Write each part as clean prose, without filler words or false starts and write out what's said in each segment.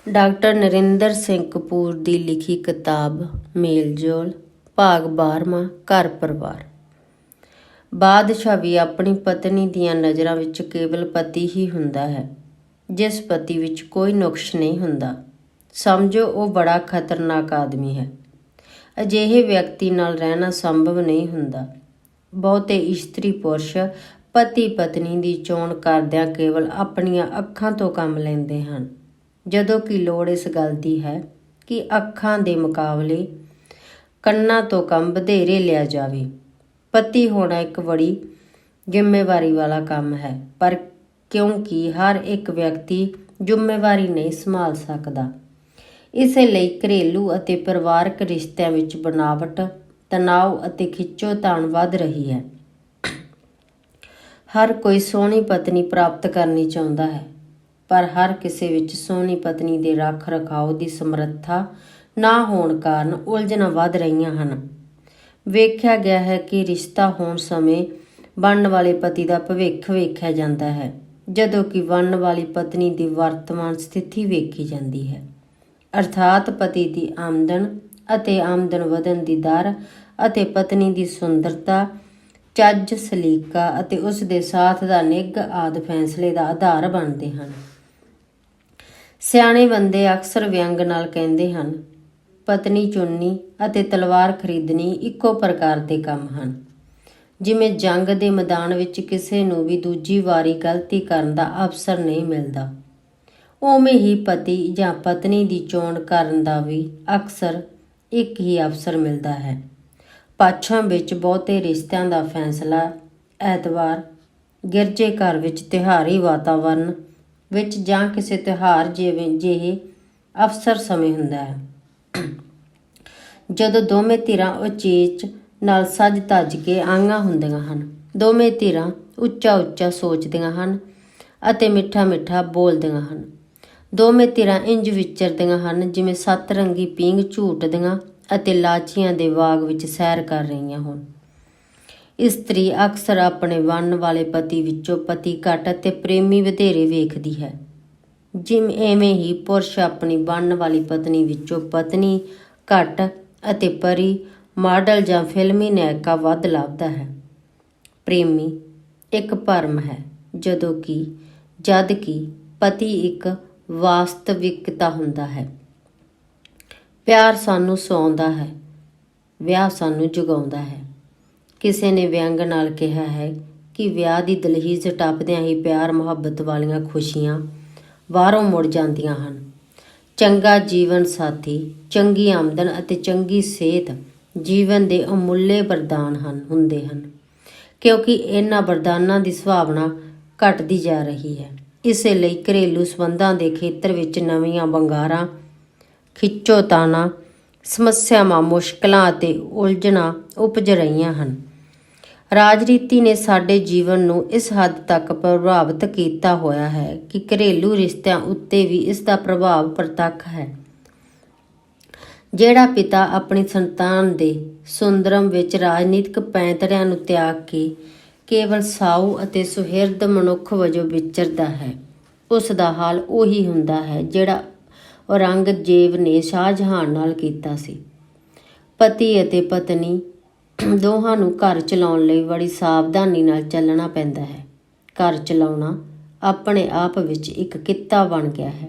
Doctor Narendra Singh Kapoor ਦੀ ਲਿਖੀ ਕਿਤਾਬ ਮੇਲ-ਜੋਲ, ਭਾਗ 12ਵਾਂ, ਘਰ ਪਰਿਵਾਰ। ਬਾਦਸ਼ਾਹ ਵੀ ਆਪਣੀ ਪਤਨੀ ਦੀਆਂ ਨਜ਼ਰਾਂ ਵਿੱਚ ਕੇਵਲ ਪਤੀ ਹੀ ਹੁੰਦਾ ਹੈ, ਜਿਸ ਪਤੀ ਵਿੱਚ ਕੋਈ ਨੁਕਸ ਨਹੀਂ ਹੁੰਦਾ। ਸਮਝੋ ਉਹ ਬੜਾ ਖਤਰਨਾਕ ਆਦਮੀ ਹੈ। ਅਜਿਹੇ ਵਿਅਕਤੀ ਨਾਲ ਰਹਿਣਾ ਸੰਭਵ ਨਹੀਂ ਹੁੰਦਾ। ਬਹੁਤੇ ਇਸਤਰੀ ਪੁਰਸ਼ ਪਤੀ ਪਤਨੀ ਦੀ ਚੋਣ ਕਰਦਿਆਂ ਕੇਵਲ ਆਪਣੀਆਂ ਅੱਖਾਂ ਤੋਂ ਕੰਮ ਲੈਂਦੇ ਹਨ, ਜਦੋਂ ਕਿ ਲੋੜ ਇਸ ਗੱਲ ਦੀ ਹੈ ਕਿ ਅੱਖਾਂ ਦੇ ਮੁਕਾਬਲੇ ਕੰਨਾਂ ਤੋਂ ਕੰਮ ਵਧੇਰੇ ਲਿਆ ਜਾਵੇ। ਪਤੀ ਹੋਣਾ ਇੱਕ ਬੜੀ ਜ਼ਿੰਮੇਵਾਰੀ ਵਾਲਾ ਕੰਮ ਹੈ, ਪਰ ਕਿਉਂਕਿ ਹਰ ਇੱਕ ਵਿਅਕਤੀ ਜ਼ਿੰਮੇਵਾਰੀ ਨਹੀਂ ਸੰਭਾਲ ਸਕਦਾ, ਇਸੇ ਲਈ ਘਰੇਲੂ ਅਤੇ ਪਰਿਵਾਰਕ ਰਿਸ਼ਤਿਆਂ ਵਿੱਚ ਬਣਾਵਟ, ਤਣਾਅ ਅਤੇ ਖਿੱਚੋਤਾਣ ਵੱਧ ਰਹੀ ਹੈ। ਹਰ ਕੋਈ ਸੋਹਣੀ ਪਤਨੀ ਪ੍ਰਾਪਤ ਕਰਨੀ ਚਾਹੁੰਦਾ ਹੈ, ਪਰ ਹਰ ਕਿਸੇ ਵਿੱਚ ਸੋਹਣੀ ਪਤਨੀ ਦੇ ਰੱਖ ਰਖਾਓ ਦੀ ਸਮਰੱਥਾ ਨਾ ਹੋਣ ਕਾਰਨ ਉਲਝਣਾਂ ਵੱਧ ਰਹੀਆਂ ਹਨ। ਵੇਖਿਆ ਗਿਆ ਹੈ ਕਿ ਰਿਸ਼ਤਾ ਹੋਣ ਸਮੇਂ ਬਣਨ ਵਾਲੇ ਪਤੀ ਦਾ ਭਵਿੱਖ ਵੇਖਿਆ ਜਾਂਦਾ ਹੈ, ਜਦੋਂ ਕਿ ਬਣਨ ਵਾਲੀ ਪਤਨੀ ਦੀ ਵਰਤਮਾਨ ਸਥਿਤੀ ਵੇਖੀ ਜਾਂਦੀ ਹੈ, ਅਰਥਾਤ ਪਤੀ ਦੀ ਆਮਦਨ ਅਤੇ ਆਮਦਨ ਵਧਣ ਦੀ ਦਰ ਅਤੇ ਪਤਨੀ ਦੀ ਸੁੰਦਰਤਾ, ਚੱਜ, ਸਲੀਕਾ ਅਤੇ ਉਸ ਦੇ ਸਾਥ ਦਾ ਨਿੱਘ ਆਦਿ ਫੈਸਲੇ ਦਾ ਆਧਾਰ ਬਣਦੇ ਹਨ। ਸਿਆਣੇ ਬੰਦੇ ਅਕਸਰ ਵਿਅੰਗ ਨਾਲ ਕਹਿੰਦੇ ਹਨ, ਪਤਨੀ ਚੁਣਨੀ ਅਤੇ ਤਲਵਾਰ ਖਰੀਦਣੀ ਇੱਕੋ ਪ੍ਰਕਾਰ ਦੇ ਕੰਮ ਹਨ। ਜਿਵੇਂ ਜੰਗ ਦੇ ਮੈਦਾਨ ਵਿੱਚ ਕਿਸੇ ਨੂੰ ਵੀ ਦੂਜੀ ਵਾਰੀ ਗਲਤੀ ਕਰਨ ਦਾ ਅਵਸਰ ਨਹੀਂ ਮਿਲਦਾ, ਉਵੇਂ ਹੀ ਪਤੀ ਜਾਂ ਪਤਨੀ ਦੀ ਚੋਣ ਕਰਨ ਦਾ ਵੀ ਅਕਸਰ ਇੱਕ ਹੀ ਅਵਸਰ ਮਿਲਦਾ ਹੈ। ਪੱਛਮ ਵਿੱਚ ਬਹੁਤੇ ਰਿਸ਼ਤਿਆਂ ਦਾ ਫੈਸਲਾ ਐਤਵਾਰ, ਗਿਰਜੇ ਘਰ ਵਿੱਚ ਤਿਉਹਾਰੀ ਵਾਤਾਵਰਨ ਵਿੱਚ ਜਾਂ ਕਿਸੇ ਤਿਉਹਾਰ ਜਿਹੇ ਅਵਸਰ ਸਮੇਂ ਹੁੰਦਾ ਹੈ, ਜਦੋਂ ਦੋਵੇਂ ਧਿਰਾਂ ਉਚੇਚ ਨਾਲ ਸਜ ਧੱਜ ਕੇ ਆਈਆਂ ਹੁੰਦੀਆਂ ਹਨ। ਦੋਵੇਂ ਧਿਰਾਂ ਉੱਚਾ ਉੱਚਾ ਸੋਚਦੀਆਂ ਹਨ ਅਤੇ ਮਿੱਠਾ ਮਿੱਠਾ ਬੋਲਦੀਆਂ ਹਨ। ਦੋਵੇਂ ਧਿਰਾਂ ਇੰਜ ਵਿਚਰਦੀਆਂ ਹਨ ਜਿਵੇਂ ਸੱਤ-ਰੰਗੀ ਪੀਂਘ ਝੂਟਦੀਆਂ ਅਤੇ ਲਾਚੀਆਂ ਦੇ ਬਾਗ ਵਿੱਚ ਸੈਰ ਕਰ ਰਹੀਆਂ ਹੋਣ। ਇਸਤਰੀ ਅਕਸਰ ਆਪਣੇ ਬਣਨ ਵਾਲੇ ਪਤੀ ਵਿੱਚੋਂ ਪਤੀ ਘੱਟ ਅਤੇ ਪ੍ਰੇਮੀ ਵਧੇਰੇ ਵੇਖਦੀ ਹੈ, ਐਵੇਂ ਹੀ ਪੁਰਸ਼ ਆਪਣੀ ਬਣਨ ਵਾਲੀ ਪਤਨੀ ਵਿੱਚੋਂ ਪਤਨੀ ਘੱਟ ਅਤੇ ਪਰੀ, ਮਾਡਲ ਜਾਂ ਫਿਲਮੀ ਨਾਇਕਾ ਵੱਧ ਲੱਭਦਾ ਹੈ। ਪ੍ਰੇਮੀ ਇੱਕ ਭਰਮ ਹੈ, ਜਦ ਕਿ ਪਤੀ ਇੱਕ ਵਾਸਤਵਿਕਤਾ ਹੁੰਦਾ ਹੈ। ਪਿਆਰ ਸਾਨੂੰ ਸੁਆਉਂਦਾ ਹੈ, ਵਿਆਹ ਸਾਨੂੰ ਜਗਾਉਂਦਾ ਹੈ। ਕਿਸੇ ਨੇ ਵਿਅੰਗ ਨਾਲ ਕਿਹਾ ਹੈ ਕਿ ਵਿਆਹ ਦੀ ਦਹਿਲੀਜ਼ ਟੱਪਦਿਆਂ ਹੀ ਪਿਆਰ ਮੁਹੱਬਤ ਵਾਲੀਆਂ ਖੁਸ਼ੀਆਂ ਬਾਹਰੋਂ ਮੁੜ ਜਾਂਦੀਆਂ ਹਨ। ਚੰਗਾ ਜੀਵਨ ਸਾਥੀ, ਚੰਗੀ ਆਮਦਨ ਅਤੇ ਚੰਗੀ ਸਿਹਤ ਜੀਵਨ ਦੇ ਅਮੁੱਲੇ ਵਰਦਾਨ ਹੁੰਦੇ ਹਨ, ਕਿਉਂਕਿ ਇਹਨਾਂ ਵਰਦਾਨਾਂ ਦੀ ਸੰਭਾਵਨਾ ਘਟਦੀ ਜਾ ਰਹੀ ਹੈ। ਇਸੇ ਲਈ ਘਰੇਲੂ ਸੰਬੰਧਾਂ ਦੇ ਖੇਤਰ ਵਿੱਚ ਨਵੀਆਂ ਵੰਗਾਰਾਂ, ਖਿੱਚੋਤਾਣਾਂ, ਸਮੱਸਿਆਵਾਂ, ਮੁਸ਼ਕਲਾਂ ਅਤੇ ਉਲਝਣਾਂ ਉਪਜ ਰਹੀਆਂ ਹਨ। ਰਾਜਨੀਤੀ ਨੇ ਸਾਡੇ ਜੀਵਨ ਨੂੰ ਇਸ ਹੱਦ ਤੱਕ ਪ੍ਰਭਾਵਿਤ ਕੀਤਾ ਹੋਇਆ ਹੈ ਕਿ ਘਰੇਲੂ ਰਿਸ਼ਤਿਆਂ ਉੱਤੇ ਵੀ ਇਸ ਦਾ ਪ੍ਰਭਾਵ ਪ੍ਰਤੱਖ ਹੈ। ਜਿਹੜਾ ਪਿਤਾ ਆਪਣੀ ਸੰਤਾਨ ਦੇ ਸੁੰਦਰਮ ਵਿੱਚ ਰਾਜਨੀਤਿਕ ਪੈਂਤੜਿਆਂ ਨੂੰ ਤਿਆਗ ਕੇ ਕੇਵਲ ਸਾਊ ਅਤੇ ਸੁਹਿਰਦ ਮਨੁੱਖ ਵਜੋਂ ਵਿਚਰਦਾ ਹੈ, ਉਸ ਦਾ ਹਾਲ ਉਹੀ ਹੁੰਦਾ ਹੈ ਜਿਹੜਾ ਔਰੰਗਜ਼ੇਬ ਨੇ ਸ਼ਾਹਜਹਾਨ ਨਾਲ ਕੀਤਾ ਸੀ। ਪਤੀ ਅਤੇ ਪਤਨੀ ਦੋਹਾਂ ਨੂੰ ਘਰ ਚਲਾਉਣ ਲਈ ਬੜੀ ਸਾਵਧਾਨੀ ਨਾਲ ਚੱਲਣਾ ਪੈਂਦਾ ਹੈ। ਘਰ ਚਲਾਉਣਾ ਆਪਣੇ ਆਪ ਵਿੱਚ ਇੱਕ ਕਿੱਤਾ ਬਣ ਗਿਆ ਹੈ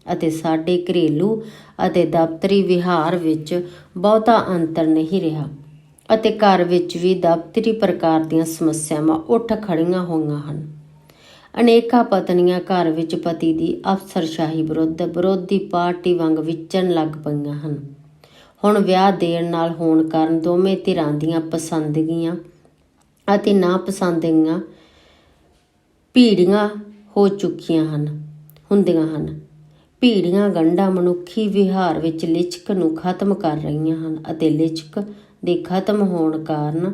ਅਤੇ ਸਾਡੇ ਘਰੇਲੂ ਅਤੇ ਦਫ਼ਤਰੀ ਵਿਹਾਰ ਵਿੱਚ ਬਹੁਤਾ ਅੰਤਰ ਨਹੀਂ ਰਿਹਾ, ਅਤੇ ਘਰ ਵਿੱਚ ਵੀ ਦਫ਼ਤਰੀ ਪ੍ਰਕਾਰ ਦੀਆਂ ਸਮੱਸਿਆਵਾਂ ਉੱਠ ਖੜ੍ਹੀਆਂ ਹੋਈਆਂ ਹਨ। ਅਨੇਕਾਂ ਪਤਨੀਆਂ ਘਰ ਵਿੱਚ ਪਤੀ ਦੀ ਅਫਸਰਸ਼ਾਹੀ ਵਿਰੁੱਧ ਵਿਰੋਧੀ ਪਾਰਟੀ ਵਾਂਗ ਵਿਚਰਨ ਲੱਗ ਪਈਆਂ ਹਨ। ਹੁਣ ਵਿਆਹ ਦੇਰ ਨਾਲ ਹੋਣ ਕਾਰਨ ਦੋਵੇਂ ਧਿਰਾਂ ਦੀਆਂ ਪਸੰਦਗੀਆਂ ਅਤੇ ਨਾਪਸੰਦਗੀਆਂ ਭੀੜੀਆਂ ਹੋ ਚੁੱਕੀਆਂ ਹੁੰਦੀਆਂ ਹਨ। ਭੀੜੀਆਂ ਗੰਢਾਂ ਮਨੁੱਖੀ ਵਿਹਾਰ ਵਿੱਚ ਲਿਚਕ ਨੂੰ ਖਤਮ ਕਰ ਰਹੀਆਂ ਹਨ, ਅਤੇ ਲਿਚਕ ਦੇ ਖਤਮ ਹੋਣ ਕਾਰਨ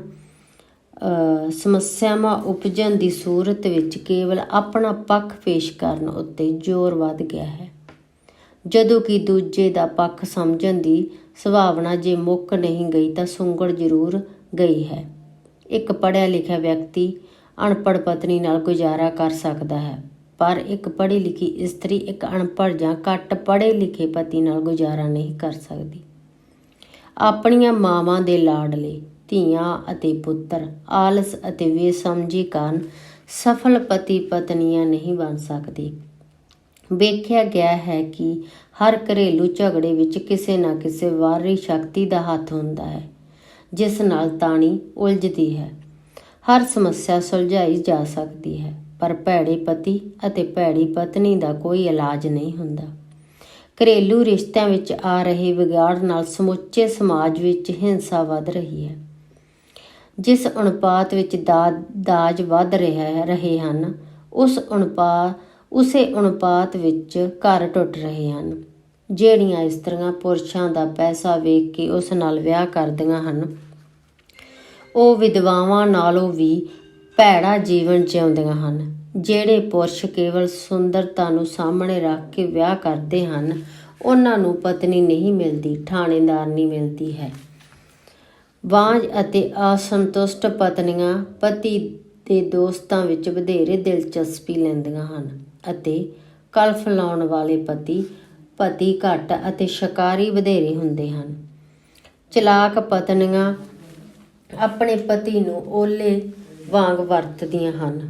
ਸਮੱਸਿਆਵਾਂ ਉਪਜਣ ਦੀ ਸੂਰਤ ਵਿੱਚ ਕੇਵਲ ਆਪਣਾ ਪੱਖ ਪੇਸ਼ ਕਰਨ ਉੱਤੇ ਜ਼ੋਰ ਵੱਧ ਗਿਆ ਹੈ, ਜਦੋਂ ਕਿ ਦੂਜੇ ਦਾ ਪੱਖ ਸਮਝਣ ਦੀ ਸੰਭਾਵਨਾ ਜੇ ਮੁੱਕ ਨਹੀਂ ਗਈ ਤਾਂ ਸੁੰਗੜ ਜ਼ਰੂਰ ਗਈ ਹੈ। ਇੱਕ ਪੜ੍ਹਿਆ ਲਿਖਿਆ ਵਿਅਕਤੀ ਅਨਪੜ੍ਹ ਪਤਨੀ ਨਾਲ ਗੁਜ਼ਾਰਾ ਕਰ ਸਕਦਾ ਹੈ, ਪਰ ਇੱਕ ਪੜ੍ਹੀ ਲਿਖੀ ਇਸਤਰੀ ਇੱਕ ਅਨਪੜ੍ਹ ਜਾਂ ਘੱਟ ਪੜ੍ਹੇ ਲਿਖੇ ਪਤੀ ਨਾਲ ਗੁਜ਼ਾਰਾ ਨਹੀਂ ਕਰ ਸਕਦੀ। ਆਪਣੀਆਂ ਮਾਵਾਂ ਦੇ ਲਾਡਲੇ ਧੀਆਂ ਅਤੇ ਪੁੱਤਰ ਆਲਸ ਅਤੇ ਬੇਸਮਝੀ ਕਾਰਨ ਸਫਲ ਪਤੀ ਪਤਨੀਆਂ ਨਹੀਂ ਬਣ ਸਕਦੇ। ਵੇਖਿਆ ਗਿਆ ਹੈ ਕਿ ਹਰ ਘਰੇਲੂ ਝਗੜੇ ਵਿੱਚ ਕਿਸੇ ਨਾ ਕਿਸੇ ਬਾਹਰੀ ਸ਼ਕਤੀ ਦਾ ਹੱਥ ਹੁੰਦਾ ਹੈ, ਜਿਸ ਨਾਲ ਤਾਣੀ ਉਲਝਦੀ ਹੈ। ਹਰ ਸਮੱਸਿਆ ਸੁਲਝਾਈ ਜਾ ਸਕਦੀ ਹੈ, ਪਰ ਭੈੜੇ ਪਤੀ ਅਤੇ ਭੈੜੀ ਪਤਨੀ ਦਾ ਕੋਈ ਇਲਾਜ ਨਹੀਂ ਹੁੰਦਾ। ਘਰੇਲੂ ਰਿਸ਼ਤਿਆਂ ਵਿੱਚ ਆ ਰਹੇ ਵਿਗਾੜ ਨਾਲ ਸਮੁੱਚੇ ਸਮਾਜ ਵਿੱਚ ਹਿੰਸਾ ਵੱਧ ਰਹੀ ਹੈ। ਜਿਸ ਅਨੁਪਾਤ ਵਿੱਚ ਦਾਜ ਵੱਧ ਰਹੇ ਹਨ, ਉਸੇ ਅਨੁਪਾਤ ਵਿੱਚ ਘਰ ਟੁੱਟ ਰਹੇ ਹਨ। ਜਿਹੜੀਆਂ ਇਸਤਰੀਆਂ ਪੁਰਸ਼ਾਂ ਦਾ ਪੈਸਾ ਵੇਖ ਕੇ ਉਸ ਨਾਲ ਵਿਆਹ ਕਰਦੀਆਂ ਹਨ, ਉਹ ਵਿਧਵਾਵਾਂ ਨਾਲੋਂ ਵੀ ਭੈੜਾ ਜੀਵਨ ਜਿਉਂਦੀਆਂ ਹਨ। ਜਿਹੜੇ ਪੁਰਸ਼ ਕੇਵਲ ਸੁੰਦਰਤਾ ਨੂੰ ਸਾਹਮਣੇ ਰੱਖ ਕੇ ਵਿਆਹ ਕਰਦੇ ਹਨ, ਉਹਨਾਂ ਨੂੰ ਪਤਨੀ ਨਹੀਂ ਮਿਲਦੀ, ਥਾਣੇਦਾਰਨੀ ਮਿਲਦੀ ਹੈ। ਬਾਂਝ ਅਤੇ ਅਸੰਤੁਸ਼ਟ ਪਤਨੀਆਂ ਪਤੀ ਦੇ ਦੋਸਤਾਂ ਵਿੱਚ ਵਧੇਰੇ ਦਿਲਚਸਪੀ ਲੈਂਦੀਆਂ ਹਨ ਅਤੇ ਕਲਫ ਲਾਉਣ ਵਾਲੇ ਪਤੀ ਘੱਟ ਅਤੇ ਸ਼ਿਕਾਰੀ ਵਧੇਰੇ ਹੁੰਦੇ ਹਨ। ਚਲਾਕ ਪਤਨੀਆਂ ਆਪਣੇ ਪਤੀ ਨੂੰ ਓਲੇ ਵਾਂਗ ਵਰਤਦੀਆਂ ਹਨ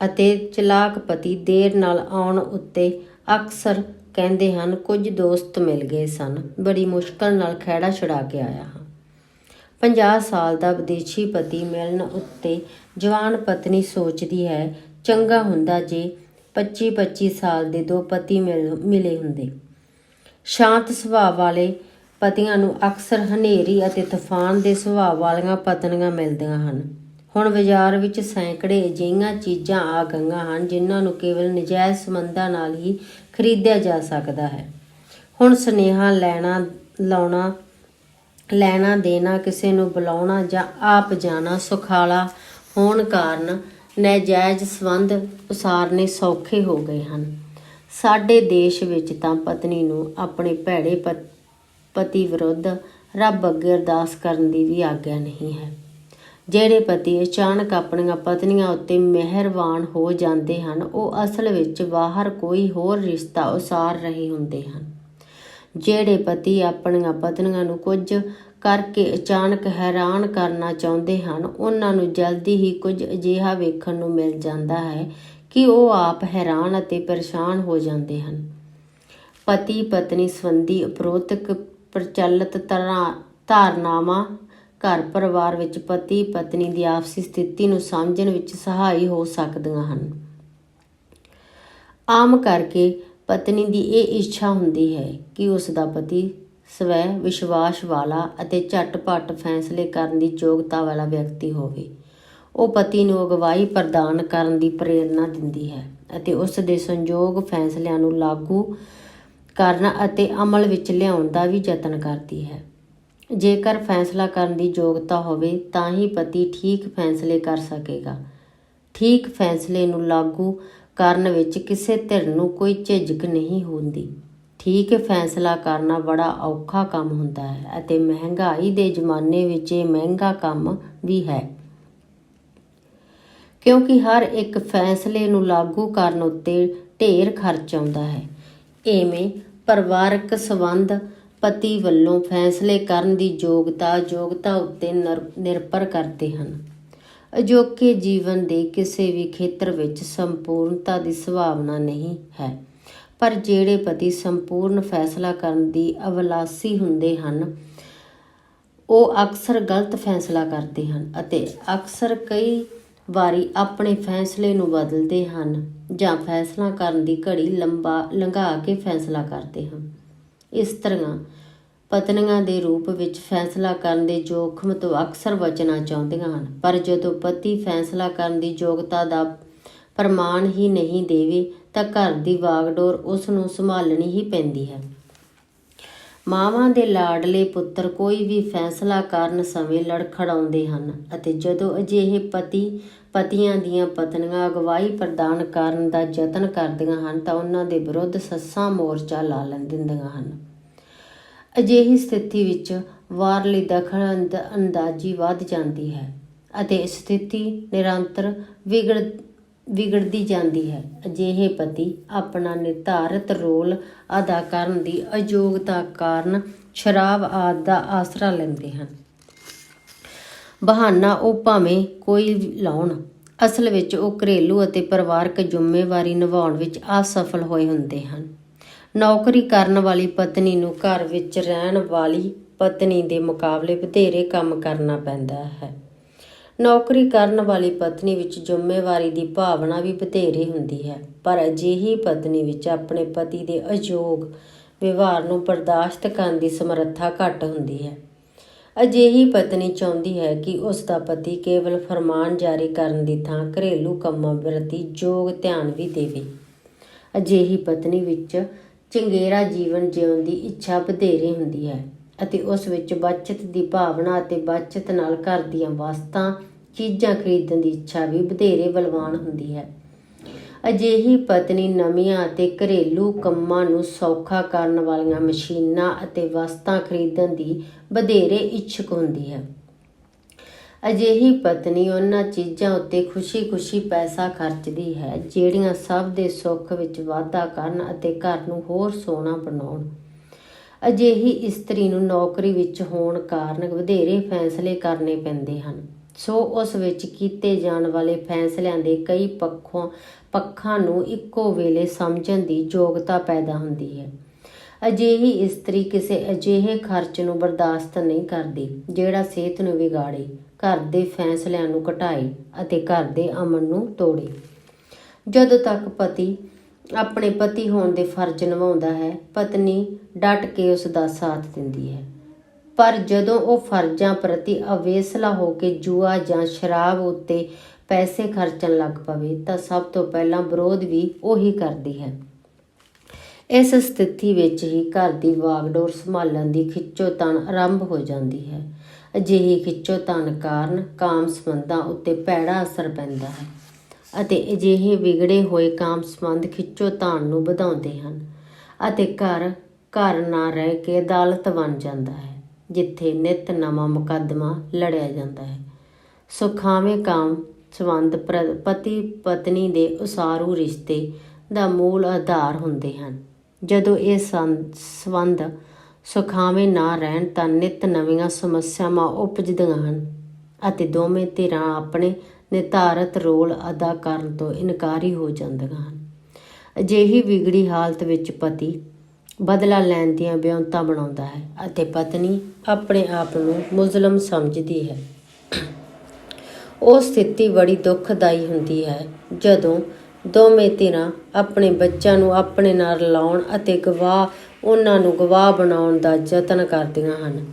ਅਤੇ ਚਲਾਕ ਪਤੀ ਦੇਰ ਨਾਲ ਆਉਣ ਉੱਤੇ ਅਕਸਰ ਕਹਿੰਦੇ ਹਨ, ਕੁਝ ਦੋਸਤ ਮਿਲ ਗਏ ਸਨ, ਬੜੀ ਮੁਸ਼ਕਲ ਨਾਲ ਖਹਿੜਾ ਛੁਡਾ ਕੇ ਆਇਆ ਹਾਂ। 50 ਸਾਲ ਦਾ ਵਿਦੇਸ਼ੀ ਪਤੀ ਮਿਲਣ ਉੱਤੇ ਜਵਾਨ ਪਤਨੀ ਸੋਚਦੀ ਹੈ, ਚੰਗਾ ਹੁੰਦਾ ਜੇ 25-25 ਸਾਲ ਦੇ ਦੋ ਪਤੀ ਮਿਲੇ ਹੁੰਦੇ। ਸ਼ਾਂਤ ਸੁਭਾਅ ਵਾਲੇ ਪਤੀਆਂ ਨੂੰ ਅਕਸਰ ਹਨੇਰੀ ਅਤੇ ਤੂਫਾਨ ਦੇ ਸੁਭਾਅ ਵਾਲੀਆਂ ਪਤਨੀਆਂ ਮਿਲਦੀਆਂ ਹਨ। ਹੁਣ ਬਾਜ਼ਾਰ ਵਿੱਚ ਸੈਂਕੜੇ ਅਜਿਹੀਆਂ ਚੀਜ਼ਾਂ ਆ ਗਈਆਂ ਹਨ ਜਿਨ੍ਹਾਂ ਨੂੰ ਕੇਵਲ ਨਜਾਇਜ਼ ਸੰਬੰਧਾਂ ਨਾਲ ਹੀ ਖਰੀਦਿਆ ਜਾ ਸਕਦਾ ਹੈ। ਹੁਣ ਸੁਨੇਹਾ ਲੈਣਾ ਦੇਣਾ, ਕਿਸੇ ਨੂੰ ਬੁਲਾਉਣਾ ਜਾਂ ਆਪ ਜਾਣਾ ਸੁਖਾਲਾ ਹੋਣ ਕਾਰਨ ਨਾਜਾਇਜ਼ ਸੰਬੰਧ ਉਸਾਰਨੇ ਸੌਖੇ ਹੋ ਗਏ ਹਨ। ਸਾਡੇ ਦੇਸ਼ ਵਿੱਚ ਤਾਂ ਪਤਨੀ ਨੂੰ ਆਪਣੇ ਭੈੜੇ ਪਤੀ ਵਿਰੁੱਧ ਰੱਬ ਅੱਗੇ ਅਰਦਾਸ ਕਰਨ ਦੀ ਵੀ ਆਗਿਆ ਨਹੀਂ ਹੈ। ਜਿਹੜੇ ਪਤੀ ਅਚਾਨਕ ਆਪਣੀਆਂ ਪਤਨੀਆਂ ਉੱਤੇ ਮਿਹਰਬਾਨ ਹੋ ਜਾਂਦੇ ਹਨ, ਉਹ ਅਸਲ ਵਿੱਚ ਬਾਹਰ ਕੋਈ ਹੋਰ ਰਿਸ਼ਤਾ ਉਸਾਰ ਰਹੇ ਹੁੰਦੇ ਹਨ। ਜਿਹੜੇ ਪਤੀ ਆਪਣੀਆਂ ਪਤਨੀਆਂ ਨੂੰ ਕੁਝ ਕਰਕੇ ਅਚਾਨਕ ਹੈਰਾਨ ਕਰਨਾ ਚਾਹੁੰਦੇ ਹਨ, ਉਹਨਾਂ ਨੂੰ ਜਲਦੀ ਹੀ ਕੁਝ ਅਜਿਹਾ ਵੇਖਣ ਨੂੰ ਮਿਲ ਜਾਂਦਾ ਹੈ ਕਿ ਉਹ ਆਪ ਹੈਰਾਨ ਅਤੇ ਪਰੇਸ਼ਾਨ ਹੋ ਜਾਂਦੇ ਹਨ। ਪਤੀ ਪਤਨੀ ਸੰਬੰਧੀ ਉਪਰੋਕਤ ਪ੍ਰਚਲਿਤ ਧਾਰਨਾਵਾਂ ਘਰ ਪਰਿਵਾਰ ਵਿੱਚ ਪਤੀ ਪਤਨੀ ਦੀ ਆਪਸੀ ਸਥਿਤੀ ਨੂੰ ਸਮਝਣ ਵਿੱਚ ਸਹਾਈ ਹੋ ਸਕਦੀਆਂ ਹਨ। ਆਮ ਕਰਕੇ ਪਤਨੀ ਦੀ ਇਹ ਇੱਛਾ ਹੁੰਦੀ ਹੈ ਕਿ ਉਸ ਦਾ ਪਤੀ ਸਵੈ ਵਿਸ਼ਵਾਸ ਵਾਲਾ ਅਤੇ ਝਟਪਟ ਫੈਸਲੇ ਕਰਨ ਦੀ ਯੋਗਤਾ ਵਾਲਾ ਵਿਅਕਤੀ ਹੋਵੇ। ਉਹ ਪਤੀ ਨੂੰ ਅਗਵਾਈ ਪ੍ਰਦਾਨ ਕਰਨ ਦੀ ਪ੍ਰੇਰਨਾ ਦਿੰਦੀ ਹੈ ਅਤੇ ਉਸ ਦੇ ਸੰਯੋਗ ਫੈਸਲਿਆਂ ਨੂੰ ਲਾਗੂ ਕਰਨ ਅਤੇ ਅਮਲ ਵਿੱਚ ਲਿਆਉਣ ਦਾ ਵੀ ਯਤਨ ਕਰਦੀ ਹੈ। ਜੇਕਰ ਫੈਸਲਾ ਕਰਨ ਦੀ ਯੋਗਤਾ ਹੋਵੇ ਤਾਂ ਹੀ ਪਤੀ ਠੀਕ ਫੈਸਲੇ ਕਰ ਸਕੇਗਾ। ਠੀਕ ਫੈਸਲੇ ਨੂੰ ਲਾਗੂ ਕਰਨ ਵਿੱਚ ਕਿਸੇ ਧਿਰ ਨੂੰ ਕੋਈ ਝਿਜਕ ਨਹੀਂ ਹੁੰਦੀ। ਠੀਕ ਫੈਸਲਾ ਕਰਨਾ ਬੜਾ ਔਖਾ ਕੰਮ ਹੁੰਦਾ ਹੈ ਅਤੇ ਮਹਿੰਗਾਈ ਦੇ ਜ਼ਮਾਨੇ ਵਿੱਚ ਇਹ ਮਹਿੰਗਾ ਕੰਮ ਵੀ ਹੈ, ਕਿਉਂਕਿ ਹਰ ਇੱਕ ਫੈਸਲੇ ਨੂੰ ਲਾਗੂ ਕਰਨ ਉੱਤੇ ਢੇਰ ਖਰਚ ਆਉਂਦਾ ਹੈ। ਇਵੇਂ ਪਰਿਵਾਰਕ ਸੰਬੰਧ ਪਤੀ ਵੱਲੋਂ ਫੈਸਲੇ ਕਰਨ ਦੀ ਯੋਗਤਾ ਉੱਤੇ ਨਿਰਭਰ ਕਰਦੇ ਹਨ। ਅਜੋਕੇ ਜੀਵਨ ਦੇ ਕਿਸੇ ਵੀ ਖੇਤਰ ਵਿੱਚ ਸੰਪੂਰਨਤਾ ਦੀ ਸੰਭਾਵਨਾ ਨਹੀਂ ਹੈ, ਪਰ ਜਿਹੜੇ ਪਤੀ ਸੰਪੂਰਨ ਫੈਸਲਾ ਕਰਨ ਦੀ ਅਭਿਲਾਸ਼ੀ ਹੁੰਦੇ ਹਨ, ਉਹ ਅਕਸਰ ਗਲਤ ਫੈਸਲਾ ਕਰਦੇ ਹਨ ਅਤੇ ਅਕਸਰ ਕਈ ਵਾਰੀ ਆਪਣੇ ਫੈਸਲੇ ਨੂੰ ਬਦਲਦੇ ਹਨ ਜਾਂ ਫੈਸਲਾ ਕਰਨ ਦੀ ਘੜੀ ਲੰਘਾ ਕੇ ਫੈਸਲਾ ਕਰਦੇ ਹਨ। ਇਸਤਰੀਆਂ ਪਤਨੀਆਂ ਦੇ ਰੂਪ ਵਿੱਚ ਫੈਸਲਾ ਕਰਨ ਦੇ ਜੋਖਮ ਤੋਂ ਅਕਸਰ ਬਚਣਾ ਚਾਹੁੰਦੀਆਂ ਹਨ, ਪਰ ਜਦੋਂ ਪਤੀ ਫੈਸਲਾ ਕਰਨ ਦੀ ਯੋਗਤਾ ਦਾ ਪ੍ਰਮਾਣ ਹੀ ਨਹੀਂ ਦੇਵੇ ਤਾਂ ਘਰ ਦੀ ਵਾਗਡੋਰ ਉਸ ਨੂੰ ਸੰਭਾਲਣੀ ਹੀ ਪੈਂਦੀ ਹੈ। ਮਾਵਾਂ ਦੇ ਲਾਡਲੇ ਪੁੱਤਰ ਕੋਈ ਵੀ ਫੈਸਲਾ ਕਰਨ ਸਮੇਂ ਲੜਖੜਾਉਂਦੇ ਹਨ ਅਤੇ ਜਦੋਂ ਅਜਿਹੇ ਪਤੀਆਂ ਦੀਆਂ ਪਤਨੀਆਂ ਅਗਵਾਈ ਪ੍ਰਦਾਨ ਕਰਨ ਦਾ ਯਤਨ ਕਰਦੀਆਂ ਹਨ ਤਾਂ ਉਹਨਾਂ ਦੇ ਵਿਰੁੱਧ ਸੱਸਾਂ ਮੋਰਚਾ ਲਾ ਦਿੰਦੀਆਂ ਹਨ। ਅਜਿਹੀ ਸਥਿਤੀ ਵਿੱਚ ਬਾਹਰਲੀ ਦਖਲ ਅੰਦਾਜ਼ੀ ਵੱਧ ਜਾਂਦੀ ਹੈ ਅਤੇ ਸਥਿਤੀ ਨਿਰੰਤਰ ਵਿਗੜਦੀ ਜਾਂਦੀ ਹੈ। ਅਜਿਹੇ ਪਤੀ ਆਪਣਾ ਨਿਰਧਾਰਤ ਰੋਲ ਅਦਾ ਕਰਨ ਦੀ ਅਯੋਗਤਾ ਕਾਰਨ ਸ਼ਰਾਬ ਆਦਿ ਦਾ ਆਸਰਾ ਲੈਂਦੇ ਹਨ। ਬਹਾਨਾ ਉਹ ਭਾਵੇਂ ਕੋਈ ਲਾਉਣ, ਅਸਲ ਵਿੱਚ ਉਹ ਘਰੇਲੂ ਅਤੇ ਪਰਿਵਾਰਕ ਜ਼ਿੰਮੇਵਾਰੀ ਨਿਭਾਉਣ ਵਿੱਚ ਅਸਫਲ ਹੋਏ ਹੁੰਦੇ ਹਨ। ਨੌਕਰੀ ਕਰਨ ਵਾਲੀ ਪਤਨੀ ਨੂੰ ਘਰ ਵਿੱਚ ਰਹਿਣ ਵਾਲੀ ਪਤਨੀ ਦੇ ਮੁਕਾਬਲੇ ਵਧੇਰੇ ਕੰਮ ਕਰਨਾ ਪੈਂਦਾ ਹੈ। ਨੌਕਰੀ ਕਰਨ ਵਾਲੀ ਪਤਨੀ ਵਿੱਚ ਜ਼ਿੰਮੇਵਾਰੀ ਦੀ ਭਾਵਨਾ ਵੀ ਵਧੇਰੇ ਹੁੰਦੀ ਹੈ, ਪਰ ਅਜਿਹੀ ਪਤਨੀ ਵਿੱਚ ਆਪਣੇ ਪਤੀ ਦੇ ਅਯੋਗ ਵਿਵਹਾਰ ਨੂੰ ਬਰਦਾਸ਼ਤ ਕਰਨ ਦੀ ਸਮਰੱਥਾ ਘੱਟ ਹੁੰਦੀ ਹੈ। ਅਜਿਹੀ ਪਤਨੀ ਚਾਹੁੰਦੀ ਹੈ ਕਿ ਉਸ ਦਾ ਪਤੀ ਕੇਵਲ ਫਰਮਾਨ ਜਾਰੀ ਕਰਨ ਦੀ ਥਾਂ ਘਰੇਲੂ ਕੰਮਾਂ ਪ੍ਰਤੀ ਯੋਗ ਧਿਆਨ ਵੀ ਦੇਵੇ। ਅਜਿਹੀ ਪਤਨੀ ਵਿੱਚ ਚੰਗੇਰਾ ਜੀਵਨ ਜਿਉਣ ਦੀ ਇੱਛਾ ਵਧੇਰੇ ਹੁੰਦੀ ਹੈ ਅਤੇ ਉਸ ਵਿੱਚ ਬੱਚਤ ਦੀ ਭਾਵਨਾ ਅਤੇ ਬੱਚਤ ਨਾਲ ਘਰ ਦੀਆਂ ਵਸਤਾਂ ਚੀਜ਼ਾਂ ਖਰੀਦਣ ਦੀ ਇੱਛਾ ਵੀ ਵਧੇਰੇ ਬਲਵਾਨ ਹੁੰਦੀ ਹੈ। ਅਜਿਹੀ ਪਤਨੀ ਨਵੀਆਂ ਅਤੇ ਘਰੇਲੂ ਕੰਮਾਂ ਨੂੰ ਸੌਖਾ ਕਰਨ ਵਾਲੀਆਂ ਮਸ਼ੀਨਾਂ ਅਤੇ ਵਸਤਾਂ ਖਰੀਦਣ ਦੀ ਵਧੇਰੇ ਇੱਛੁਕ ਹੁੰਦੀ ਹੈ। ਅਜਿਹੀ ਪਤਨੀ ਉਹਨਾਂ ਚੀਜ਼ਾਂ ਉੱਤੇ ਖੁਸ਼ੀ-ਖੁਸ਼ੀ ਪੈਸਾ ਖਰਚਦੀ ਹੈ ਜਿਹੜੀਆਂ ਸਭ ਦੇ ਸੁੱਖ ਵਿੱਚ ਵਾਧਾ ਕਰਨ ਅਤੇ ਘਰ ਨੂੰ ਹੋਰ ਸੋਹਣਾ ਬਣਾਉਣ। ਅਜਿਹੀ ਇਸਤਰੀ ਨੂੰ ਨੌਕਰੀ ਵਿੱਚ ਹੋਣ ਕਾਰਨ ਵਧੇਰੇ ਫੈਸਲੇ ਕਰਨੇ ਪੈਂਦੇ ਹਨ, ਸੋ ਉਸ ਵਿੱਚ ਕੀਤੇ ਜਾਣ ਵਾਲੇ ਫੈਸਲਿਆਂ ਦੇ ਕਈ ਪੱਖਾਂ ਨੂੰ ਇੱਕੋ ਵੇਲੇ ਸਮਝਣ ਦੀ ਯੋਗਤਾ ਪੈਦਾ ਹੁੰਦੀ ਹੈ। ਅਜਿਹੀ ਇਸਤਰੀ ਕਿਸੇ ਅਜਿਹੇ ਖਰਚ ਨੂੰ ਬਰਦਾਸ਼ਤ ਨਹੀਂ ਕਰਦੀ ਜਿਹੜਾ ਸਿਹਤ ਨੂੰ ਵਿਗਾੜੇ, ਘਰ ਦੇ ਫੈਸਲਿਆਂ ਨੂੰ ਘਟਾਏ ਅਤੇ ਘਰ ਦੇ ਅਮਨ ਨੂੰ ਤੋੜੇ। ਜਦੋਂ ਤੱਕ ਪਤੀ ਆਪਣੇ ਪਤੀ ਹੋਣ ਦੇ ਫਰਜ਼ ਨਿਭਾਉਂਦਾ ਹੈ, ਪਤਨੀ ਡਟ ਕੇ ਉਸ ਦਾ ਸਾਥ ਦਿੰਦੀ ਹੈ, ਪਰ ਜਦੋਂ ਉਹ ਫਰਜ਼ਾਂ ਪ੍ਰਤੀ ਅਵੇਸਲਾ ਹੋ ਕੇ ਜੂਆ ਜਾਂ ਸ਼ਰਾਬ ਉੱਤੇ ਪੈਸੇ ਖਰਚਣ ਲੱਗ ਪਵੇ ਤਾਂ ਸਭ ਤੋਂ ਪਹਿਲਾਂ ਵਿਰੋਧ ਵੀ ਉਹੀ ਕਰਦੀ ਹੈ। ਇਸ ਸਥਿਤੀ ਵਿੱਚ ਹੀ ਘਰ ਦੀ ਵਾਗਡੋਰ ਸੰਭਾਲਣ ਦੀ ਖਿੱਚੋਤਾਣ ਆਰੰਭ ਹੋ ਜਾਂਦੀ ਹੈ। ਅਜਿਹੀ ਖਿੱਚੋਤਾਣ ਕਾਰਨ ਕਾਮ ਸੰਬੰਧਾਂ ਉੱਤੇ ਭੈੜਾ ਅਸਰ ਪੈਂਦਾ ਹੈ ਅਤੇ ਅਜਿਹੇ ਵਿਗੜੇ ਹੋਏ ਕਾਮ ਸੰਬੰਧ ਖਿੱਚੋਤਾਣ ਨੂੰ ਵਧਾਉਂਦੇ ਹਨ ਅਤੇ ਘਰ ਨਾ ਰਹਿ ਕੇ ਅਦਾਲਤ ਬਣ ਜਾਂਦਾ ਹੈ, ਜਿੱਥੇ ਨਿੱਤ ਨਵਾਂ ਮੁਕੱਦਮਾ ਲੜਿਆ ਜਾਂਦਾ ਹੈ। ਸੁਖਾਵੇਂ ਕਾਮ ਸੰਬੰਧ ਪਤੀ ਪਤਨੀ ਦੇ ਉਸਾਰੂ ਰਿਸ਼ਤੇ ਦਾ ਮੂਲ ਆਧਾਰ ਹੁੰਦੇ ਹਨ। ਜਦੋਂ ਇਹ ਸੰਬੰਧ ਸੁਖਾਵੇਂ ਨਾ ਰਹਿਣ ਤਾਂ ਨਿੱਤ ਨਵੀਆਂ ਸਮੱਸਿਆਵਾਂ ਉਪਜਦੀਆਂ ਹਨ ਅਤੇ ਦੋਵੇਂ ਧਿਰਾਂ ਆਪਣੇ ਨਿਰਧਾਰਤ ਰੋਲ ਅਦਾ ਕਰਨ ਤੋਂ ਇਨਕਾਰੀ ਹੋ ਜਾਂਦੀਆਂ ਹਨ। ਅਜਿਹੀ ਵਿਗੜੀ ਹਾਲਤ ਵਿੱਚ ਪਤੀ ਬਦਲਾ ਲੈਣ ਦੀਆਂ ਵਿਉਂਤਾਂ ਬਣਾਉਂਦਾ ਹੈ ਅਤੇ ਪਤਨੀ ਆਪਣੇ ਆਪ ਨੂੰ ਮੁਜ਼ਲਮ ਸਮਝਦੀ ਹੈ। ਉਹ ਸਥਿਤੀ ਬੜੀ ਦੁਖਦਾਈ ਹੁੰਦੀ ਹੈ ਜਦੋਂ ਦੋਵੇਂ ਧਿਰਾਂ ਆਪਣੇ ਬੱਚਿਆਂ ਨੂੰ ਆਪਣੇ ਨਾਲ ਰਲਾਉਣ ਅਤੇ ਉਹਨਾਂ ਨੂੰ ਗਵਾਹ ਬਣਾਉਣ ਦਾ ਯਤਨ ਕਰਦੀਆਂ ਹਨ।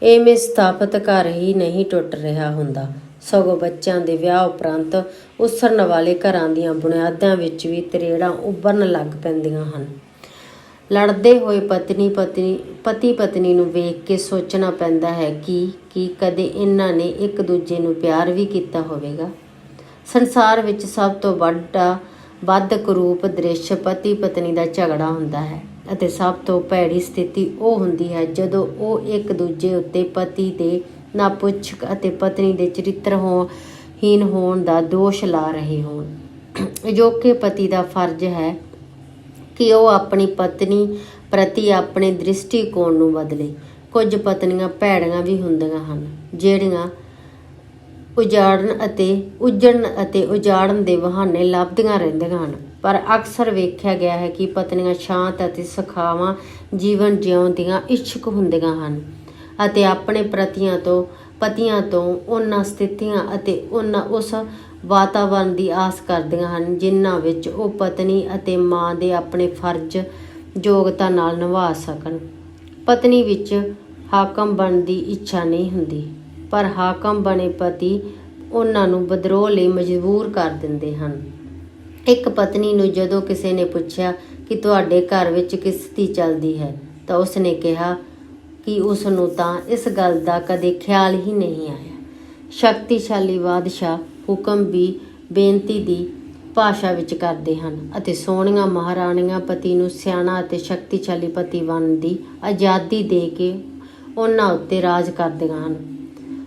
ਇਵੇਂ ਸਥਾਪਿਤ ਘਰ ਹੀ ਨਹੀਂ ਟੁੱਟ ਰਿਹਾ ਹੁੰਦਾ, ਸਗੋਂ ਬੱਚਿਆਂ ਦੇ ਵਿਆਹ ਉਪਰੰਤ ਉਸਰਨ ਵਾਲੇ ਘਰਾਂ ਦੀਆਂ ਬੁਨਿਆਦਾਂ ਵਿੱਚ ਵੀ ਤਰੇੜਾਂ ਉੱਭਰਨ ਲੱਗ ਪੈਂਦੀਆਂ ਹਨ। ਲੜਦੇ ਹੋਏ ਪਤੀ ਪਤਨੀ ਨੂੰ ਵੇਖ ਕੇ ਸੋਚਣਾ ਪੈਂਦਾ ਹੈ ਕਿ ਕਦੇ ਇਹਨਾਂ ਨੇ ਇੱਕ ਦੂਜੇ ਨੂੰ ਪਿਆਰ ਵੀ ਕੀਤਾ ਹੋਵੇਗਾ। ਸੰਸਾਰ ਵਿੱਚ ਸਭ ਤੋਂ ਵੱਧ ਕਰੂਪ ਦ੍ਰਿਸ਼ ਪਤੀ ਪਤਨੀ ਦਾ ਝਗੜਾ ਹੁੰਦਾ ਹੈ ਅਤੇ ਸਭ ਤੋਂ ਭੈੜੀ ਸਥਿਤੀ ਉਹ ਹੁੰਦੀ ਹੈ ਜਦੋਂ ਉਹ ਇੱਕ ਦੂਜੇ ਉੱਤੇ ਪਤੀ ਦੇ ਨਾਪੁੱਛਕ ਅਤੇ ਪਤਨੀ ਦੇ ਚਰਿੱਤਰਹੀਣ ਹੋਣ ਦਾ ਦੋਸ਼ ਲਾ ਰਹੇ ਹੋਣ। ਅਜੋਕੇ ਪਤੀ ਦਾ ਫਰਜ਼ ਹੈ ਕਿ ਉਹ ਆਪਣੀ ਪਤਨੀ ਪ੍ਰਤੀ ਆਪਣੇ ਦ੍ਰਿਸ਼ਟੀਕੋਣ ਨੂੰ ਬਦਲੇ। ਕੁਝ ਪਤਨੀਆਂ ਭੈੜੀਆਂ ਵੀ ਹੁੰਦੀਆਂ ਹਨ ਜਿਹੜੀਆਂ ਉੱਜੜਨ ਅਤੇ ਉਜਾੜਨ ਦੇ ਬਹਾਨੇ ਲੱਭਦੀਆਂ ਰਹਿੰਦੀਆਂ ਹਨ, ਪਰ ਅਕਸਰ ਵੇਖਿਆ ਗਿਆ ਹੈ ਕਿ ਪਤਨੀਆਂ ਸ਼ਾਂਤ ਅਤੇ ਸੁਖਾਵਾਂ ਜੀਵਨ ਜਿਉਣ ਦੀਆਂ ਇੱਛੁਕ ਹੁੰਦੀਆਂ ਹਨ ਅਤੇ ਆਪਣੇ ਪਤੀਆਂ ਤੋਂ ਉਹਨਾਂ ਸਥਿਤੀਆਂ ਅਤੇ ਉਸ ਵਾਤਾਵਰਣ ਦੀ ਆਸ ਕਰਦੀਆਂ ਹਨ ਜਿਨ੍ਹਾਂ ਵਿੱਚ ਉਹ ਪਤਨੀ ਅਤੇ ਮਾਂ ਦੇ ਆਪਣੇ ਫਰਜ਼ ਯੋਗਤਾ ਨਾਲ ਨਿਭਾ ਸਕਣ। ਪਤਨੀ ਵਿੱਚ ਹਾਕਮ ਬਣਨ ਦੀ ਇੱਛਾ ਨਹੀਂ ਹੁੰਦੀ, ਪਰ ਹਾਕਮ ਬਣੇ ਪਤੀ ਉਹਨਾਂ ਨੂੰ ਵਿਦਰੋਹ ਲਈ ਮਜਬੂਰ ਕਰ ਦਿੰਦੇ ਹਨ। ਇੱਕ ਪਤਨੀ ਨੂੰ ਜਦੋਂ ਕਿਸੇ ਨੇ ਪੁੱਛਿਆ ਕਿ ਤੁਹਾਡੇ ਘਰ ਵਿੱਚ ਕਿਸ ਦੀ ਚੱਲਦੀ ਹੈ ਤਾਂ ਉਸਨੇ ਕਿਹਾ ਕਿ ਉਸ ਨੂੰ ਤਾਂ ਇਸ ਗੱਲ ਦਾ ਕਦੇ ਖਿਆਲ ਹੀ ਨਹੀਂ ਆਇਆ। ਸ਼ਕਤੀਸ਼ਾਲੀ ਬਾਦਸ਼ਾਹ ਹੁਕਮ ਵੀ ਬੇਨਤੀ ਦੀ ਭਾਸ਼ਾ ਵਿੱਚ ਕਰਦੇ ਹਨ ਅਤੇ ਸੋਹਣੀਆਂ ਮਹਾਰਾਣੀਆਂ ਪਤੀ ਨੂੰ ਸਿਆਣਾ ਅਤੇ ਸ਼ਕਤੀਸ਼ਾਲੀ ਪਤੀ ਬਣਨ ਦੀ ਆਜ਼ਾਦੀ ਦੇ ਕੇ ਉਹਨਾਂ ਉੱਤੇ ਰਾਜ ਕਰਦੀਆਂ ਹਨ।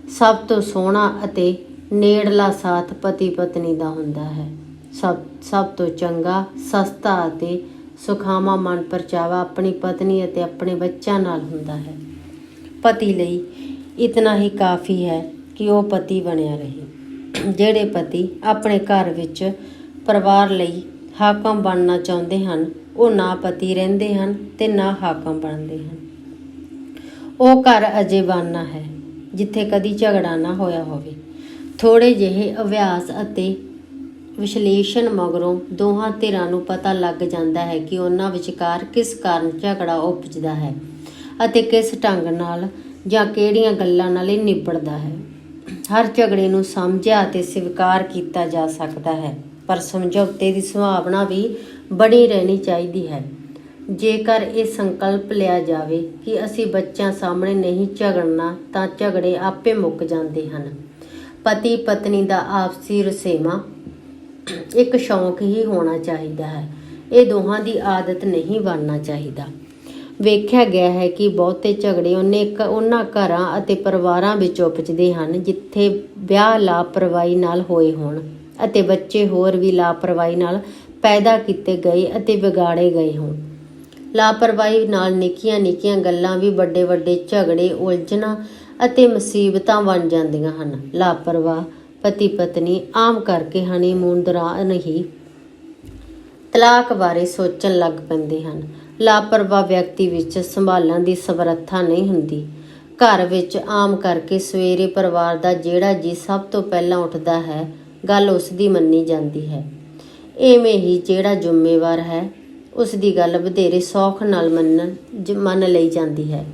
ਸਭ ਤੋਂ ਸੋਹਣਾ ਅਤੇ ਨੇੜਲਾ ਸਾਥ ਪਤੀ ਪਤਨੀ ਦਾ ਹੁੰਦਾ ਹੈ। ਸਭ ਤੋਂ ਚੰਗਾ, ਸਸਤਾ ਅਤੇ ਸੁਖਾਵਾਂ ਮਨ ਪਰਚਾਵਾ ਆਪਣੀ ਪਤਨੀ ਅਤੇ ਆਪਣੇ ਬੱਚਿਆਂ ਨਾਲ ਹੁੰਦਾ ਹੈ। ਪਤੀ ਲਈ ਇਤਨਾ ਹੀ ਕਾਫੀ ਹੈ ਕਿ ਉਹ ਪਤੀ ਬਣਿਆ ਰਹੇ। ਜਿਹੜੇ ਪਤੀ ਆਪਣੇ ਘਰ ਵਿੱਚ ਪਰਿਵਾਰ ਲਈ ਹਾਕਮ ਬਣਨਾ ਚਾਹੁੰਦੇ ਹਨ, ਉਹ ਨਾ ਪਤੀ ਰਹਿੰਦੇ ਹਨ ਤੇ ਨਾ ਹਾਕਮ ਬਣਦੇ ਹਨ। ਉਹ ਘਰ ਅਜੇ ਬਣਨਾ ਹੈ ਜਿੱਥੇ ਕਦੀ ਝਗੜਾ ਨਾ ਹੋਇਆ ਹੋਵੇ। ਥੋੜ੍ਹੇ ਜਿਹੇ ਅਭਿਆਸ ਅਤੇ ਵਿਸ਼ਲੇਸ਼ਣ ਮਗਰੋਂ ਦੋਹਾਂ ਧਿਰਾਂ ਨੂੰ ਪਤਾ ਲੱਗ ਜਾਂਦਾ ਹੈ ਕਿ ਉਹਨਾਂ ਵਿਚਕਾਰ ਕਿਸ ਕਾਰਨ ਝਗੜਾ ਉਪਜਦਾ ਹੈ ਅਤੇ ਕਿਸ ਢੰਗ ਨਾਲ ਜਾਂ ਕਿਹੜੀਆਂ ਗੱਲਾਂ ਨਾਲ ਇਹ ਨਿਬੜਦਾ ਹੈ। ਹਰ ਝਗੜੇ ਨੂੰ ਸਮਝਿਆ ਅਤੇ ਸਵੀਕਾਰ ਕੀਤਾ ਜਾ ਸਕਦਾ ਹੈ, ਪਰ ਸਮਝੌਤੇ ਦੀ ਸੰਭਾਵਨਾ ਵੀ ਬਣੀ ਰਹਿਣੀ ਚਾਹੀਦੀ ਹੈ। ਜੇਕਰ ਇਹ ਸੰਕਲਪ ਲਿਆ ਜਾਵੇ ਕਿ ਅਸੀਂ ਬੱਚਿਆਂ ਸਾਹਮਣੇ ਨਹੀਂ ਝਗੜਨਾ, ਤਾਂ ਝਗੜੇ ਆਪੇ ਮੁੱਕ ਜਾਂਦੇ ਹਨ। ਪਤੀ ਪਤਨੀ ਦਾ ਆਪਸੀ ਰੁਸੇਵਾਂ ਇੱਕ ਸ਼ੌਂਕ ਹੀ ਹੋਣਾ ਚਾਹੀਦਾ ਹੈ। ਇਹ ਦੋਹਾਂ ਦੀ ਆਦਤ ਨਹੀਂ ਬਣਨਾ ਚਾਹੀਦਾ। ਵੇਖਿਆ ਗਿਆ ਹੈ ਕਿ ਬਹੁਤੇ ਝਗੜੇ ਉਹਨਾਂ ਘਰਾਂ ਅਤੇ ਪਰਿਵਾਰਾਂ ਵਿੱਚ ਉਪਜਦੇ ਹਨ ਜਿੱਥੇ ਵਿਆਹ ਲਾਪਰਵਾਹੀ ਨਾਲ ਹੋਏ ਹੋਣ ਅਤੇ ਬੱਚੇ ਹੋਰ ਵੀ ਲਾਪਰਵਾਹੀ ਨਾਲ ਪੈਦਾ ਕੀਤੇ ਗਏ ਅਤੇ ਵਿਗਾੜੇ ਗਏ ਹੋਣ। ਲਾਪਰਵਾਹੀ ਨਾਲ ਨਿੱਕੀਆਂ ਨਿੱਕੀਆਂ ਗੱਲਾਂ ਵੀ ਵੱਡੇ ਵੱਡੇ ਝਗੜੇ, ਉਲਝਣਾਂ ਅਤੇ ਮੁਸੀਬਤਾਂ ਬਣ ਜਾਂਦੀਆਂ ਹਨ। ਲਾਪਰਵਾਹ ਪਤੀ ਪਤਨੀ ਆਮ ਕਰਕੇ ਹਨੀਮੂਨ ਦੌਰਾਨ ਹੀ ਤਲਾਕ ਬਾਰੇ ਸੋਚਣ ਲੱਗ ਪੈਂਦੇ ਹਨ। ਲਾਪਰਵਾਹ ਵਿਅਕਤੀ ਵਿੱਚ ਸੰਭਾਲਣ ਦੀ ਸਮਰੱਥਾ ਨਹੀਂ ਹੁੰਦੀ। ਘਰ ਵਿੱਚ ਆਮ ਕਰਕੇ ਸਵੇਰੇ ਪਰਿਵਾਰ ਦਾ ਜਿਹੜਾ ਜੀ ਸਭ ਤੋਂ ਪਹਿਲਾਂ ਉੱਠਦਾ ਹੈ, ਗੱਲ ਉਸ ਦੀ ਮੰਨੀ ਜਾਂਦੀ ਹੈ। ਇਵੇਂ ਹੀ ਜਿਹੜਾ ਜ਼ਿੰਮੇਵਾਰ ਹੈ, ਉਸ ਦੀ ਗੱਲ ਵਧੇਰੇ ਸੌਖ ਨਾਲ ਮੰਨ ਲਈ ਜਾਂਦੀ ਹੈ।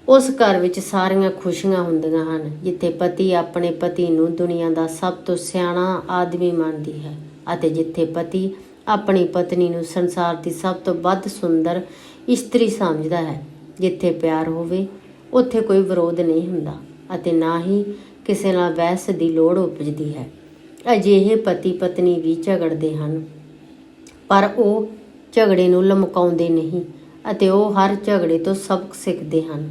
ਉਸ ਘਰ ਵਿੱਚ ਸਾਰੀਆਂ ਖੁਸ਼ੀਆਂ ਹੁੰਦੀਆਂ ਹਨ ਜਿੱਥੇ ਪਤੀ ਆਪਣੇ ਪਤੀ ਨੂੰ ਦੁਨੀਆ ਦਾ ਸਭ ਤੋਂ ਸਿਆਣਾ ਆਦਮੀ ਮੰਨਦੀ ਹੈ ਅਤੇ ਜਿੱਥੇ ਪਤੀ ਆਪਣੀ ਪਤਨੀ ਨੂੰ ਸੰਸਾਰ ਦੀ ਸਭ ਤੋਂ ਵੱਧ ਸੁੰਦਰ ਇਸਤਰੀ ਸਮਝਦਾ ਹੈ। ਜਿੱਥੇ ਪਿਆਰ ਹੋਵੇ ਉੱਥੇ ਕੋਈ ਵਿਰੋਧ ਨਹੀਂ ਹੁੰਦਾ ਅਤੇ ਨਾ ਹੀ ਕਿਸੇ ਨਾਲ ਬਹਿਸ ਦੀ ਲੋੜ ਉਪਜਦੀ ਹੈ। ਅਜਿਹੇ ਪਤੀ ਪਤਨੀ ਵੀ ਝਗੜਦੇ ਹਨ, ਪਰ ਉਹ ਝਗੜੇ ਨੂੰ ਲਮਕਾਉਂਦੇ ਨਹੀਂ ਅਤੇ ਉਹ ਹਰ ਝਗੜੇ ਤੋਂ ਸਬਕ ਸਿੱਖਦੇ ਹਨ।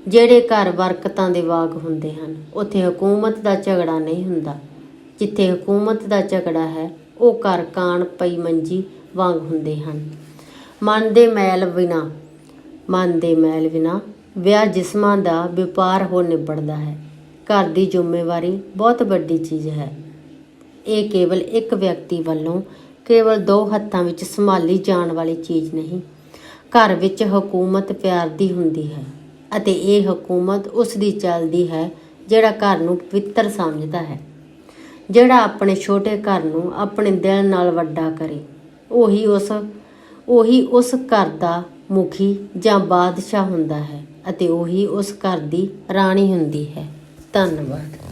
ਜਿਹੜੇ ਘਰ ਬਰਕਤਾਂ ਦੇ ਬਾਗ ਹੁੰਦੇ ਹਨ, ਉੱਥੇ ਹਕੂਮਤ ਦਾ ਝਗੜਾ ਨਹੀਂ ਹੁੰਦਾ। ਜਿੱਥੇ ਹਕੂਮਤ ਦਾ ਝਗੜਾ ਹੈ, ਉਹ ਘਰ ਕਾਣ ਪਈ ਮੰਜੀ ਵਾਂਗ ਹੁੰਦੇ ਹਨ। ਮਨ ਦੇ ਮੈਲ ਬਿਨਾਂ ਵਿਆਹ ਜਿਸਮਾਂ ਦਾ ਵਪਾਰ ਹੋ ਨਿਬੜਦਾ ਹੈ। ਘਰ ਦੀ ਜ਼ਿੰਮੇਵਾਰੀ ਬਹੁਤ ਵੱਡੀ ਚੀਜ਼ ਹੈ। ਇਹ ਕੇਵਲ ਇੱਕ ਵਿਅਕਤੀ ਵੱਲੋਂ ਕੇਵਲ 2 ਹੱਥਾਂ ਵਿੱਚ ਸੰਭਾਲੀ ਜਾਣ ਵਾਲੀ ਚੀਜ਼ ਨਹੀਂ। ਘਰ ਵਿੱਚ ਹਕੂਮਤ ਪਿਆਰ ਦੀ ਹੁੰਦੀ ਹੈ ਅਤੇ ਇਹ ਹਕੂਮਤ ਉਸ ਦੀ ਚੱਲਦੀ ਹੈ ਜਿਹੜਾ ਘਰ ਨੂੰ ਪਵਿੱਤਰ ਸਮਝਦਾ ਹੈ। ਜਿਹੜਾ ਆਪਣੇ ਛੋਟੇ ਘਰ ਨੂੰ ਆਪਣੇ ਦਿਲ ਨਾਲ ਵੱਡਾ ਕਰੇ, ਉਹੀ ਉਸ ਘਰ ਦਾ ਮੁਖੀ ਜਾਂ ਬਾਦਸ਼ਾਹ ਹੁੰਦਾ ਹੈ ਅਤੇ ਉਹੀ ਉਸ ਘਰ ਦੀ ਰਾਣੀ ਹੁੰਦੀ ਹੈ। ਧੰਨਵਾਦ।